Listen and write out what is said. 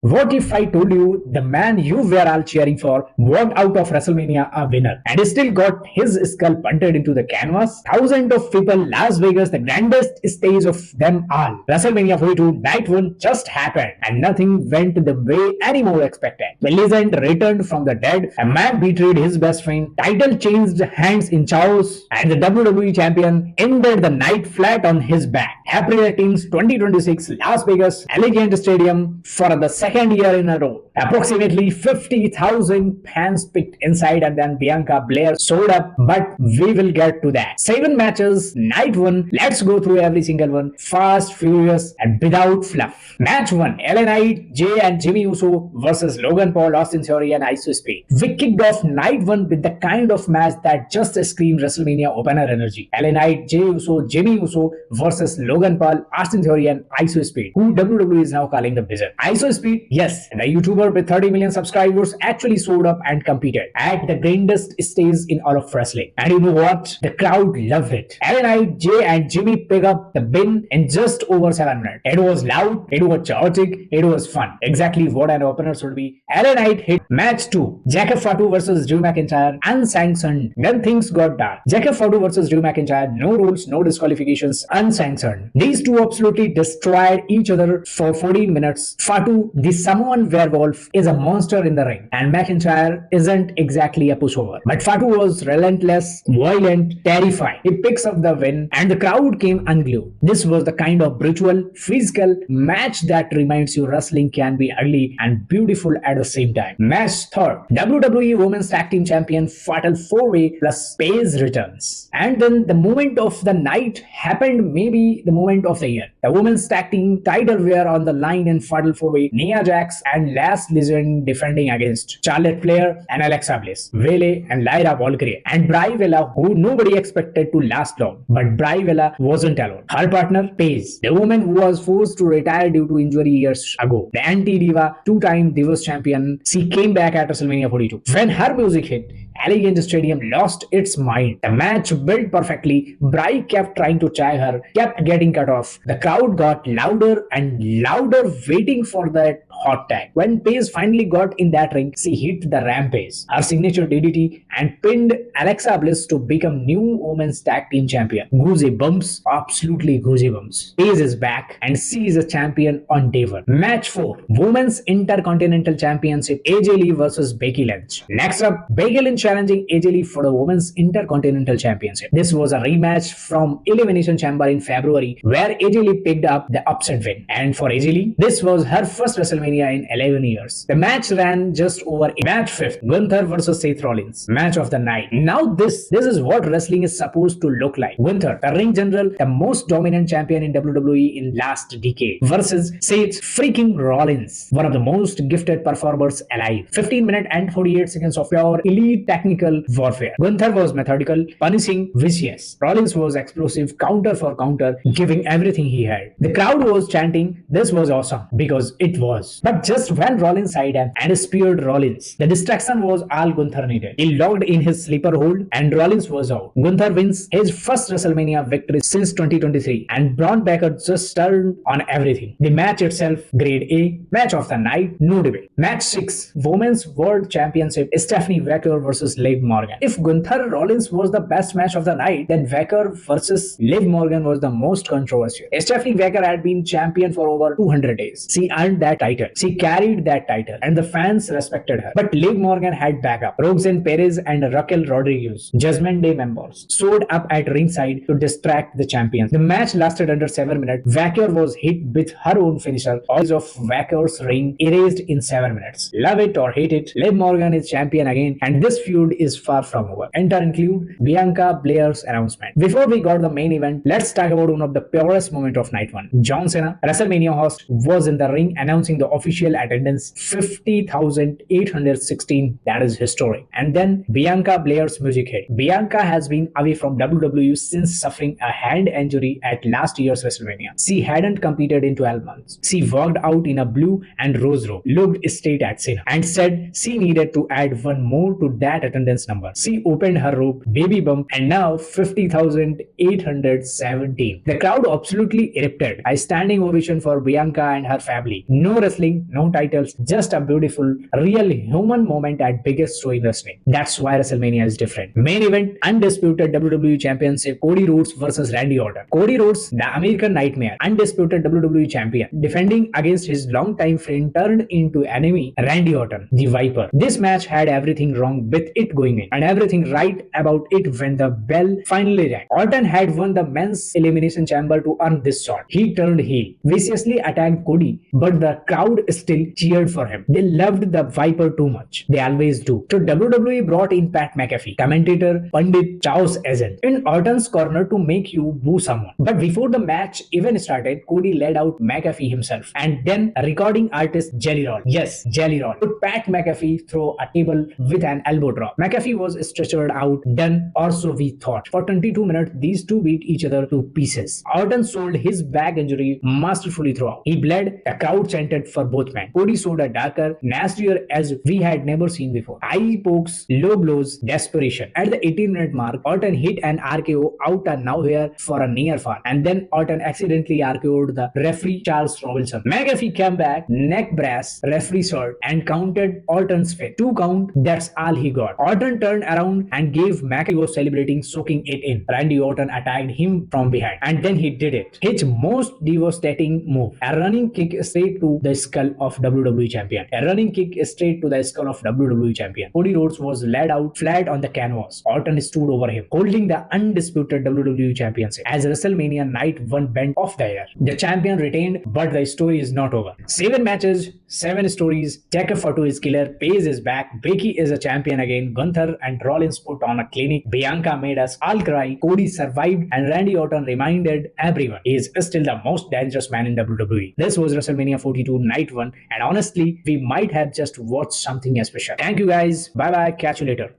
What if I told you the man you were all cheering for walked out of WrestleMania a winner and still got his skull punted into the canvas? Thousands of people, Las Vegas, the grandest stage of them all. WrestleMania 42 Night 1 just happened and nothing went the way anyone expected. The legend returned from the dead, a man betrayed his best friend, title changed hands in chaos, and the WWE champion ended the night flat on his back. Happy Teams 2026 Las Vegas Allegiant Stadium for the second year in a row. Approximately 50,000 fans picked inside and then Bianca Belair showed up, but we will get to that. 7 matches, night 1. Let's go through every single one. Fast, furious, and without fluff. Match 1. LA Knight, Jay and Jimmy Uso versus Logan Paul, Austin Theory, and IShowSpeed. We kicked off night 1 with the kind of match that just screamed WrestleMania opener energy. LA Knight, Jay Uso, Jimmy Uso versus Logan Paul, Austin Theory, and IShowSpeed, who WWE is now calling the Wizard. IShowSpeed, yes, the YouTuber with 30 million subscribers actually showed up and competed at the grandest stage in all of wrestling. And you know what? The crowd loved it. LA Knight, Jay, and Jimmy pick up the win in just over 7 minutes. It was loud, it was chaotic, it was fun. Exactly what an opener should be. LA Knight hit match 2. Fatu versus Drew McIntyre, unsanctioned. Then things got dark. Fatu versus Drew McIntyre, no rules, no disqualifications, unsanctioned. These two absolutely destroyed each other for 14 minutes. Fatu, the Samoan werewolf, is a monster in the ring, and McIntyre isn't exactly a pushover. But Fatu was relentless, violent, terrifying. He picks up the win, and the crowd came unglued. This was the kind of brutal, physical match that reminds you wrestling can be ugly and beautiful at the same time. Match 3rd. WWE Women's Tag Team Champion Fatal 4-Way plus PAIGE returns. And then the moment of the night happened, maybe the moment of the year. The Women's Tag Team title were on the line in Fatal 4-Way. Nia Jax and Last Legend defending against Charlotte Flair and Alexa Bliss, Vele and Lyra Valkyrie, and Brie Bella, who nobody expected to last long. But Brie Bella wasn't alone. Her partner, Paige, the woman who was forced to retire due to injury years ago, the anti-diva, 2-time Divas champion, she came back at WrestleMania 42. When her music hit, Allegiant Stadium lost its mind. The match built perfectly. Brie kept trying to chai her, kept getting cut off. The crowd got louder and louder, waiting for that hot tag. When Paige finally got in that ring, she hit the rampage, her signature DDT, and pinned Alexa Bliss to become new Women's Tag Team Champion. Goosebumps, absolutely goosebumps. Paige is back and she is a champion on day 1. Match 4. Women's Intercontinental Championship, AJ Lee versus Becky Lynch. Next up, Becky Lynch challenging AJ Lee for the Women's Intercontinental Championship. This was a rematch from Elimination Chamber in February, where AJ Lee picked up the upset win. And for AJ Lee, this was her first WrestleMania in 11 years. The match ran just over. Match 5th. Gunther versus Seth Rollins. Match of the night. Now this is what wrestling is supposed to look like. Gunther, the ring general, the most dominant champion in WWE in last decade, versus Seth freaking Rollins, one of the most gifted performers alive. 15 minutes and 48 seconds of pure elite technical warfare. Gunther was methodical, punishing, vicious. Rollins was explosive, counter for counter, giving everything he had. The crowd was chanting, this was awesome, because it was. But just when Rollins side and speared Rollins, the distraction was all Gunther needed. He locked in his sleeper hold and Rollins was out. Gunther wins his first WrestleMania victory since 2023, and Bron Breakker just turned on everything. The match itself, grade A. Match of the night, no debate. Match 6. Women's World Championship, Stephanie Vaquer versus Liv Morgan. If Gunther Rollins was the best match of the night, then Vaquer versus Liv Morgan was the most controversial. Stephanie Vaquer had been champion for over 200 days. She earned that title. She carried that title and the fans respected her. But Liv Morgan had backup. Roxanne Perez and Raquel Rodriguez, Judgment Day members, showed up at ringside to distract the champions. The match lasted under 7 minutes. Vaquer was hit with her own finisher. All of Vaquer's ring erased in 7 minutes. Love it or hate it, Liv Morgan is champion again, and this feud is far from over. Enter include Bianca Belair's announcement. Before we got the main event, let's talk about one of the purest moments of night 1. John Cena, WrestleMania host, was in the ring announcing the official attendance, 50,816. That is historic. And then Bianca Belair's music hit. Bianca has been away from WWE since suffering a hand injury at last year's WrestleMania. She hadn't competed in 12 months. She walked out in a blue and rose robe, looked straight at Cena, and said she needed to add one more to that attendance number. She opened her robe, baby bump, and now 50,817. The crowd absolutely erupted. A standing ovation for Bianca and her family. No wrestling ring, no titles, just a beautiful, real human moment at biggest show in wrestling. That's why WrestleMania is different. Main event, undisputed WWE Championship, Cody Rhodes versus Randy Orton. Cody Rhodes, the American Nightmare, undisputed WWE Champion, defending against his longtime friend turned into enemy Randy Orton, the Viper. This match had everything wrong with it going in, and everything right about it when the bell finally rang. Orton had won the men's elimination chamber to earn this shot. He turned heel, viciously attacked Cody, but the crowd still cheered for him. They loved the Viper too much. They always do. So WWE brought in Pat McAfee, commentator, pundit, Chow's agent, in Orton's corner to make you boo someone. But before the match even started, Cody led out McAfee himself, and then recording artist Jelly Roll, yes, Jelly Roll, put Pat McAfee through a table with an elbow drop. McAfee was stretchered out, done, or so we thought. For 22 minutes, these two beat each other to pieces. Orton sold his back injury masterfully throughout. He bled, the crowd chanted for both men. Cody showed a darker, nastier as we had never seen before. Eye pokes, low blows, desperation. At the 18-minute mark, Orton hit an RKO out of nowhere for a near fall, and then Orton accidentally RKO'd the referee Charles Robinson. McAfee came back, neck brace, referee shot, and counted Orton's fifth. 2 count, that's all he got. Orton turned around and gave McAfee was celebrating, soaking it in. Randy Orton attacked him from behind, and then he did it. His most devastating move, a running kick straight to the skull of WWE Champion. A running kick straight to the skull of WWE Champion. Cody Rhodes was laid out flat on the canvas. Orton stood over him, holding the undisputed WWE Championship. As WrestleMania Night 1 bent off the air, the champion retained, but the story is not over. 7 matches, 7 stories. Fatu is killer. Paige is back. Becky is a champion again. Gunther and Rollins put on a clinic. Bianca made us all cry. Cody survived, and Randy Orton reminded everyone he is still the most dangerous man in WWE. This was WrestleMania 42 Night 1, and honestly, we might have just watched something special. Thank you guys. Bye bye. Catch you later.